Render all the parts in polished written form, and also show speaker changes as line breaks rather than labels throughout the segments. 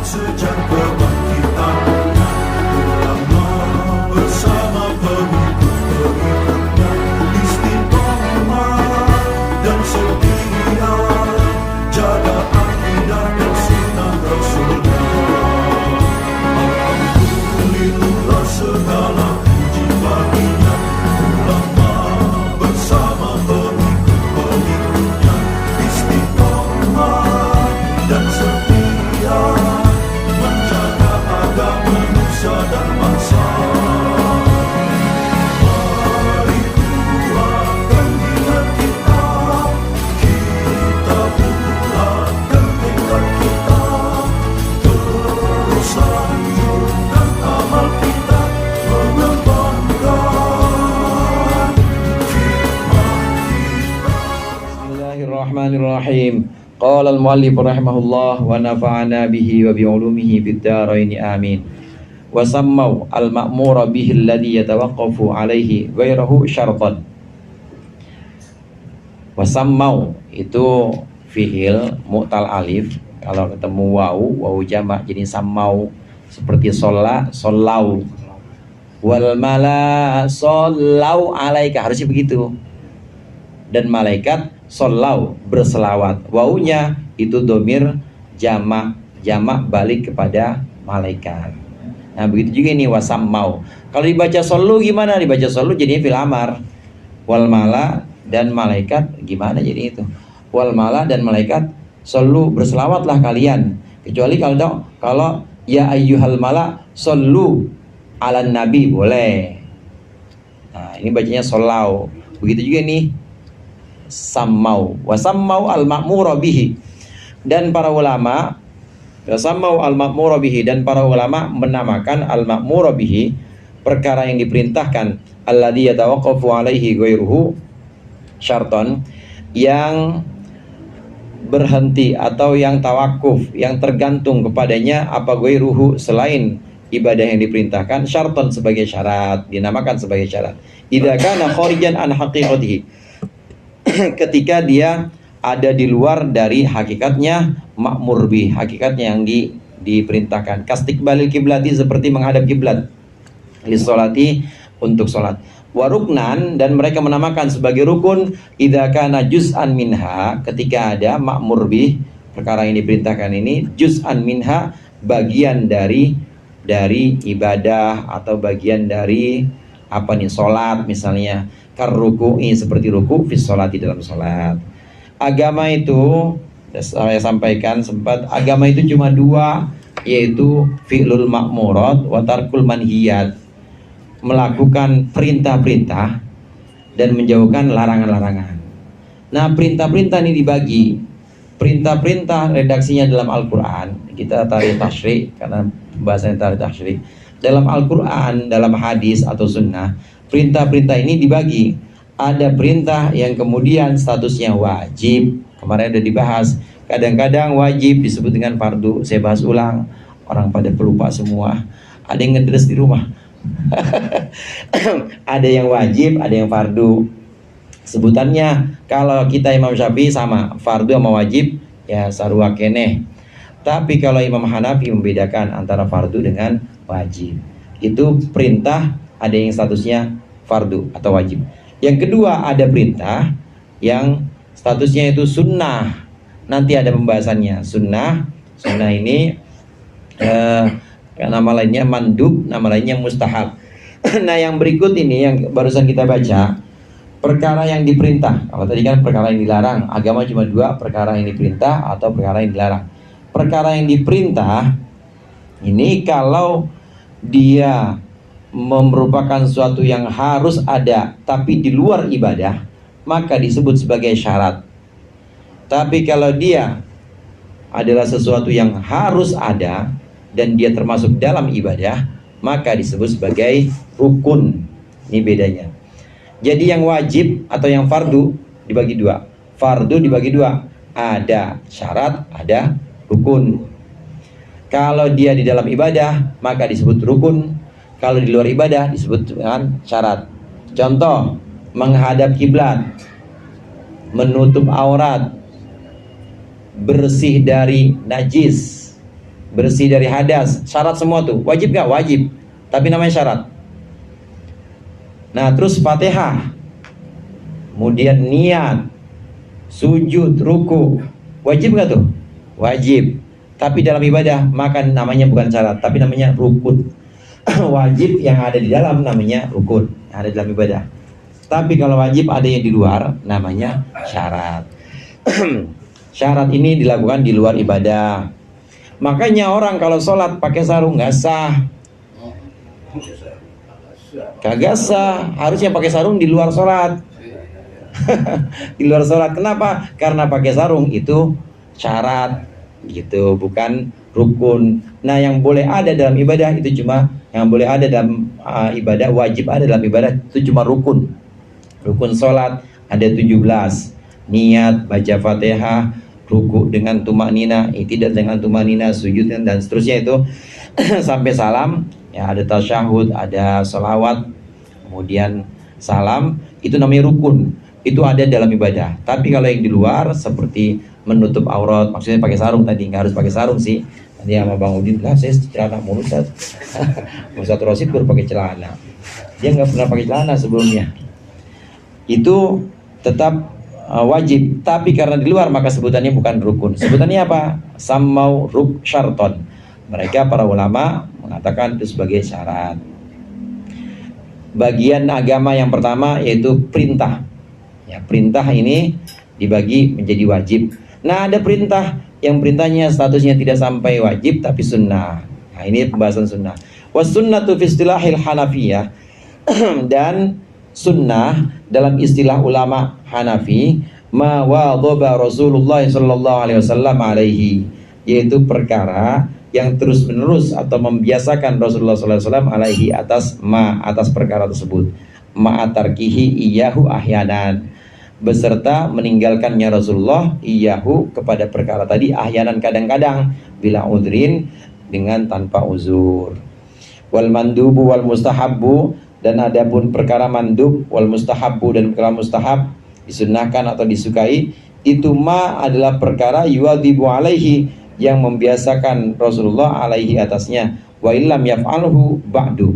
sejak kebangkitannya, ulama bersama pengikut-pengikutnya istiqomah dan setia, jaga akidah dan sunnah Rasulnya. Alhamdulillah segala puji baginya, ulama bersama pengikut-pengikutnya istiqomah dan setia, menjaga agama Nusa dan bangsa. Mari kuatkan niat kita, kita bulatkan tekad kita, terus lanjutkan amal kita, mengembangkan khidmat kita.
Bismillahirrahmanirrahim. Qala al-muallif rahimahullah wa nafa'ana bihi wa bi'ulumihi fid dharain amin. Wa sammau al-ma'mura bihi alladhi yatawaqqafu alaihi ghairahu syartan. Wa sammau itu fi'il mu'tal alif, kalau ketemu wawu jamak jadi sammau, seperti sholla, shollau. Wal mala shollau alaika, harusnya begitu. Dan malaikat shollau, berselawat. Wawunya itu domir jamak balik kepada malaikat. Nah begitu juga ini wasammau. Kalau dibaca shollu gimana? Dibaca shollu jadinya fil amar. Wal mala dan malaikat gimana jadi itu? Wal mala dan malaikat shollu, berselawatlah kalian. Kecuali kalau ya ayyuhal mala shollu ala nabi boleh. Nah ini bacanya shollau. Begitu juga nih sammau, wasammau al-ma'mura bihi, dan para ulama wasammau al-ma'mura bihi, dan para ulama menamakan al-ma'mura bihi, perkara yang diperintahkan, alladhi yatawaqqafu alaihi ghairuhu syarton, yang berhenti atau yang tawakuf, yang tergantung kepadanya apa ghairuhu, selain ibadah yang diperintahkan, syarton sebagai syarat, dinamakan sebagai syarat. Idza kana kharijan an haqiqatihi, ketika dia ada di luar dari hakikatnya, ma'mur bih, hakikatnya yang diperintahkan. Kastikbalil kiblati, seperti menghadap kiblat, lisolati, untuk sholat. Waruknan, dan mereka menamakan sebagai rukun, idza kana juz'an minha, ketika ada ma'mur bih, perkara yang diperintahkan ini, juz'an minha, bagian dari ibadah, atau bagian dari apa nih, sholat misalnya. Karruku'i, seperti ruku, fis sholati, dalam sholat. Agama itu, saya sampaikan sempat, agama itu cuma dua, yaitu fi'lul ma'murat wa tarkul manhiyat, melakukan perintah-perintah dan menjauhkan larangan-larangan. Nah perintah-perintah ini dibagi. Perintah-perintah redaksinya dalam Al-Quran, kita tarik tasyrik karena pembahasannya tarik tasyrik. Dalam Al-Quran, dalam hadis atau sunnah, perintah-perintah ini dibagi. Ada perintah yang kemudian statusnya wajib, kemarin ada dibahas. Kadang-kadang wajib disebut dengan fardu. Saya bahas ulang, orang pada pelupa semua. Ada yang ngedres di rumah. Ada yang wajib, ada yang fardu. Sebutannya kalau kita Imam Syafi'i sama, fardu sama wajib ya sarua keneh. Tapi kalau Imam Hanafi membedakan antara fardu dengan wajib. Itu perintah, ada yang statusnya fardu atau wajib. Yang kedua, ada perintah yang statusnya itu sunnah. Nanti ada pembahasannya. Sunnah ini nama lainnya mandub, nama lainnya mustahab. Nah yang berikut ini yang barusan kita baca, perkara yang diperintah. Kalau tadi kan perkara yang dilarang. Agama cuma dua, perkara yang diperintah atau perkara yang dilarang. Perkara yang diperintah ini kalau dia merupakan sesuatu yang harus ada tapi di luar ibadah, maka disebut sebagai syarat. Tapi kalau dia adalah sesuatu yang harus ada dan dia termasuk dalam ibadah, maka disebut sebagai rukun. Ini bedanya. Jadi yang wajib atau yang fardu dibagi dua. Fardu dibagi dua, ada syarat, ada rukun. Kalau dia di dalam ibadah maka disebut rukun, kalau di luar ibadah disebut dengan syarat. Contoh, menghadap kiblat, menutup aurat, bersih dari najis, bersih dari hadas, syarat semua tuh. Wajib gak? Wajib, tapi namanya syarat. Nah terus Fatihah, kemudian niat, sujud, ruku, wajib gak tuh? Wajib. Tapi dalam ibadah maka namanya bukan syarat, tapi namanya rukun. Wajib yang ada di dalam namanya rukun, yang ada di dalam ibadah. Tapi kalau wajib ada yang di luar namanya syarat. Syarat ini dilakukan di luar ibadah. Makanya orang kalau sholat pakai sarung nggak sah. Kagak sah, harusnya pakai sarung di luar sholat. Di luar sholat. Kenapa? Karena pakai sarung itu syarat, gitu, bukan rukun. Nah, yang boleh ada dalam ibadah itu cuma yang boleh ada dalam ibadah, wajib ada dalam ibadah itu cuma rukun. Rukun sholat ada 17. Niat, baca Fatihah, ruku dengan tumaknina, i'tidal dengan tumaknina, sujud dan seterusnya itu sampai salam. Ya, ada tasyahud, ada sholawat, kemudian salam, itu namanya rukun. Itu ada dalam ibadah. Tapi kalau yang di luar seperti menutup aurat, maksudnya pakai sarung tadi, nggak harus pakai sarung sih. Tadi sama Bang Udin, lah saya celana mulu Ustaz. Ustaz Rosid baru pakai celana. Dia nggak pernah pakai celana sebelumnya. Itu tetap wajib. Tapi karena di luar maka sebutannya bukan rukun. Sebutannya apa? Sammau ruk syarton. Mereka para ulama mengatakan itu sebagai syarat. Bagian agama yang pertama yaitu perintah. Ya, perintah ini dibagi menjadi wajib. Nah, ada perintah yang perintahnya statusnya tidak sampai wajib tapi sunnah. Nah, ini pembahasan sunnah. Was sunnatu fi istilahil Hanafiyah. Dan sunnah dalam istilah ulama Hanafi ma wadhaba Rasulullah sallallahu alaihi wasallam alaihi, yaitu perkara yang terus-menerus atau membiasakan Rasulullah sallallahu alaihi wasallam alaihi atas perkara tersebut, ma'atarkihi iyahu ahyanan, beserta meninggalkannya Rasulullah iyahu kepada perkara tadi ahyanan kadang-kadang, bila udrin dengan tanpa uzur. Wal mandubu wal mustahabbu, dan adapun perkara mandub wal mustahabbu dan perkara mustahab, disunnahkan atau disukai, itu ma adalah perkara yuwadzibu alaihi, yang membiasakan Rasulullah alaihi atasnya, wa illam yaf'alhu ba'du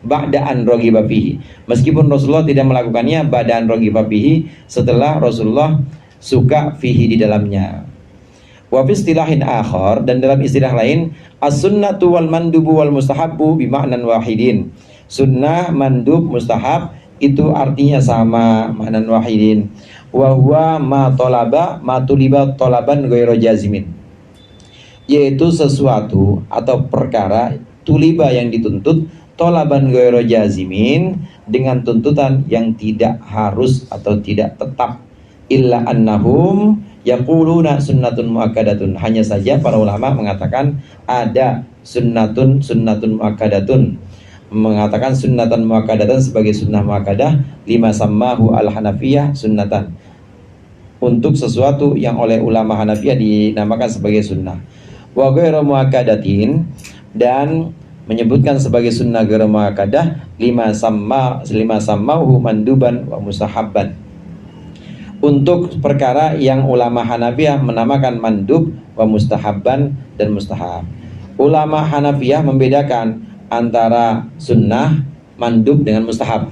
ba'da'an raghiba fihi, meskipun Rasulullah tidak melakukannya ba'da'an raghiba fihi, setelah Rasulullah suka fihi di dalamnya. Wa fi istilahin akhar, dan dalam istilah lain, as-sunnatu wal mandubu wal mustahabbu bima'nan wahidin. Sunnah, mandub, mustahab itu artinya sama, ma'nan wahidin. Wa huwa ma talaba ma tuliba talaban ghairu jazimin, yaitu sesuatu atau perkara tuliba yang dituntut, talaban ghairu jazimin dengan tuntutan yang tidak harus atau tidak tetap, illa annahum yaquluna sunnatun muakkadatun, hanya saja para ulama mengatakan ada sunnatun muakkadatun, mengatakan sunnatan muakkadatan sebagai sunnah muakkadah, lima sammahu al-Hanafiyah sunnatan, untuk sesuatu yang oleh ulama Hanafiyah dinamakan sebagai sunnah. Wa ghairu muakkadatin, dan menyebutkan sebagai sunnah ghairu muakkadah lima sammahu manduban wa mustahabban, untuk perkara yang ulama Hanafiyah menamakan mandub wa mustahabban dan mustahab. Ulama Hanafiyah membedakan antara sunnah, mandub dengan mustahab.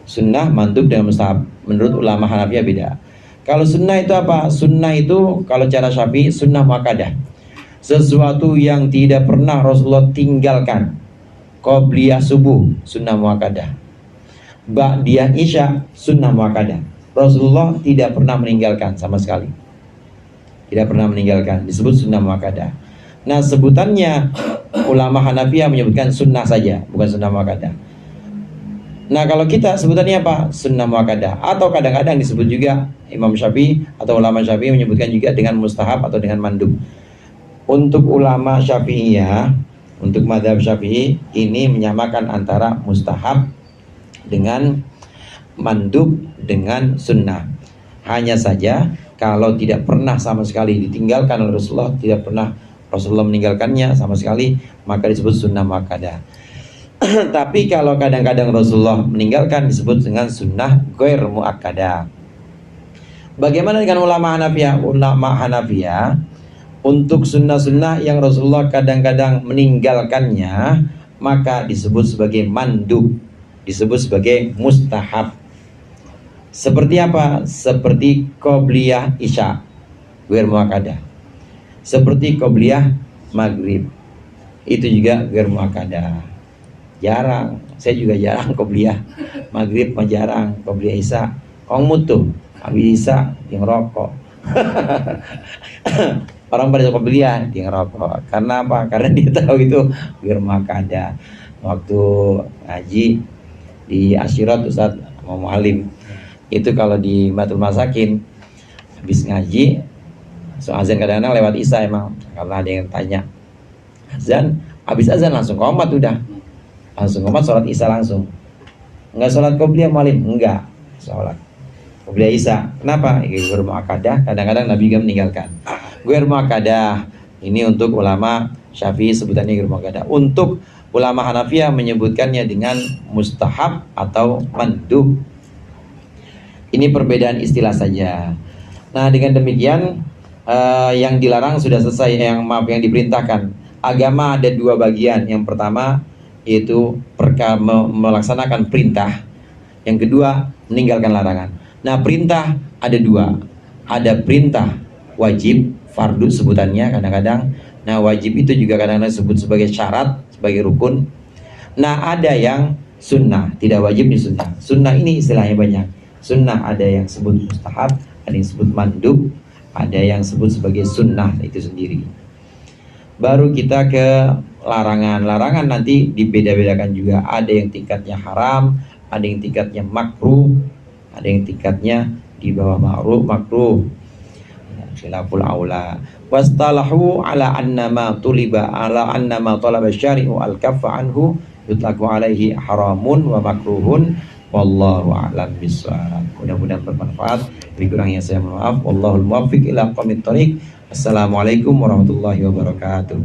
Sunnah, mandub dengan mustahab menurut ulama Hanafiyah beda. Kalau sunnah itu apa? Sunnah itu kalau cara Syafi'i sunnah muakkadah, sesuatu yang tidak pernah Rasulullah tinggalkan. Qobliyah subuh sunnah muakkadah, ba'diyah isya sunnah muakkadah, Rasulullah tidak pernah meninggalkan sama sekali, tidak pernah meninggalkan, disebut sunnah muakkadah. Nah, sebutannya ulama Hanafiyah menyebutkan sunnah saja, bukan sunnah muakkadah. Nah, kalau kita sebutannya apa? Sunnah muakkadah, atau kadang-kadang disebut juga Imam Syafi'i atau ulama Syafi'i menyebutkan juga dengan mustahab atau dengan mandub. Untuk ulama Syafi'iyah, untuk mazhab Syafi'i ini menyamakan antara mustahab dengan mandub dengan sunnah. Hanya saja kalau tidak pernah sama sekali ditinggalkan oleh Rasulullah, tidak pernah Rasulullah meninggalkannya sama sekali, maka disebut sunnah muakkadah. Tapi kalau kadang-kadang Rasulullah meninggalkan, disebut dengan sunnah ghair muakkadah. Bagaimana dengan ulama Hanafiyah? Ulama Hanafiyah Untuk sunnah-sunnah yang Rasulullah kadang-kadang meninggalkannya, maka disebut sebagai mandub, disebut sebagai mustahab. Seperti apa? Seperti qobliyah isya, ghair muakkadah. Seperti qobliyah maghrib, itu juga ghair muakkadah. Jarang, saya juga jarang qobliyah maghrib, jarang qobliyah isya. Kong mutu, habis isya yang rokok. Orang pada qobliyah dia ngerokok. Karena apa? Karena dia tahu itu ghair muakkadah. Waktu ngaji di Asyirat Ustaz Mu'alim itu kalau di Batul Masakin habis ngaji, so azan kadang-kadang lewat isya emang, karena ada yang tanya azan, habis azan langsung qomat, udah langsung qomat, sholat isya langsung, enggak sholat qobliyah Mu'alim, enggak sholat qobliyah isya. Kenapa? Ghair muakkadah. Kadang-kadang Nabi juga meninggalkan ghair muakkadah. Ini untuk ulama Syafi'i sebutannya ghair muakkadah. Untuk ulama Hanafiyah menyebutkannya dengan mustahab atau mandub. Ini perbedaan istilah saja. Nah, dengan demikian yang dilarang sudah selesai, yang diperintahkan. Agama ada dua bagian. Yang pertama yaitu melaksanakan perintah. Yang kedua meninggalkan larangan. Nah, perintah ada dua. Ada perintah wajib, fardu sebutannya kadang-kadang. Nah, wajib itu juga kadang-kadang disebut sebagai syarat, sebagai rukun. Nah, ada yang sunnah, tidak wajib di sunnah. Sunnah ini istilahnya banyak. Sunnah ada yang sebut mustahab, ada yang sebut mandub, ada yang sebut sebagai sunnah itu sendiri. Baru kita ke larangan. Larangan nanti dibeda-bedakan juga. Ada yang tingkatnya haram, ada yang tingkatnya makruh, ada yang tingkatnya di bawah makruh. Khilaful aula. Wastalahu ala annama tuliba ala annama talaba syari'u al-kaffa anhu yutlaqu alaihi haramun wa makruhun. Wallahu a'lam bishawab. Mudah-mudahan bermanfaat. Lebih kurangnya saya mohon maaf. Wallahul muwaffiq ila aqwamit thoriq. Assalamualaikum warahmatullahi wabarakatuh.